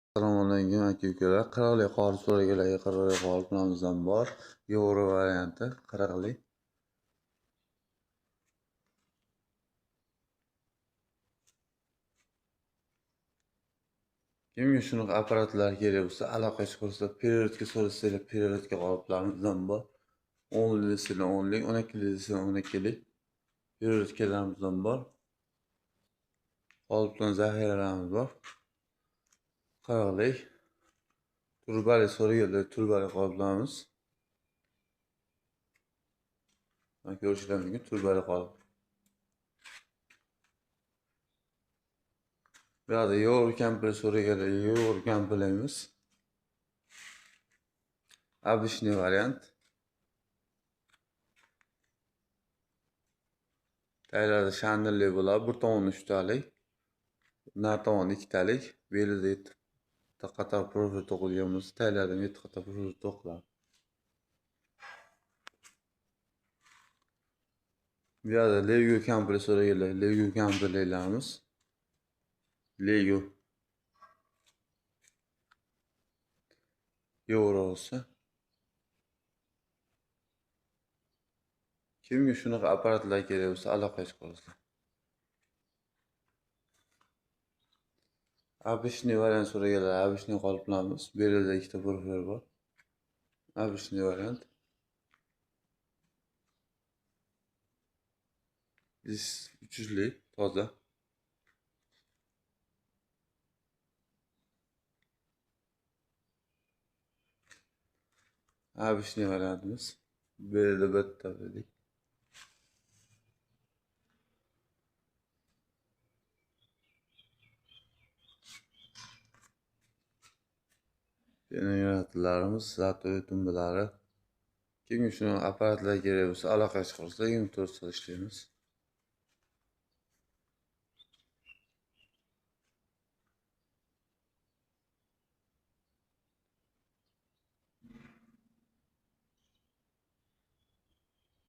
Assalomu alaykum aka-ukalar. Qirg'ili qori so'ragilarga qirg'ili qori planimizdan bor. Yevro varianti qirg'ili. Kimga shunaqa apparatlar kerak bo'lsa, aloqa chiqarsa, periodga so'rasanglar, periodga qoliplarimizdan bor. 10 desanglar 10lik, 12 desanglar 12lik periodkalarimiz bor. Qolipdan zaxiralarimiz bor. Qirg'ili turbali so'ragilar, turbali qoliplarimiz. Mana ko'rishingiz mumkin, turbali qolip. Bu yerda yevro kampir so'raganlar, yevro kampirimiz. Обычный variant. Taylarda shandilli bo'ladi. Bir tomoni 3 talik, nar tomoni 2 talik. Belida 7 qator profil to'qilgan bo'lsa, taylarda 7 qator profil to'qiladi. Bu yerda Lego kampir so'raganlar, Lego kampirlarimiz. Lego yevrosi. Kimga shunaqa apparatlar kerak bo'lsa, aloqa chiqarsa. Обычный variant so'raganlar, обычный qoliplarimiz. Belida 2 ta profil bor. Обычный variant. Biz 300lik toza. Обычный variantimiz. Belida bitta dedik. Generatlarimiz, zato'y tumbalari. Kimga shunaqa apparatlar kerak bo'lsa, aloqa chiqarsa, 24 soat ishlaymiz.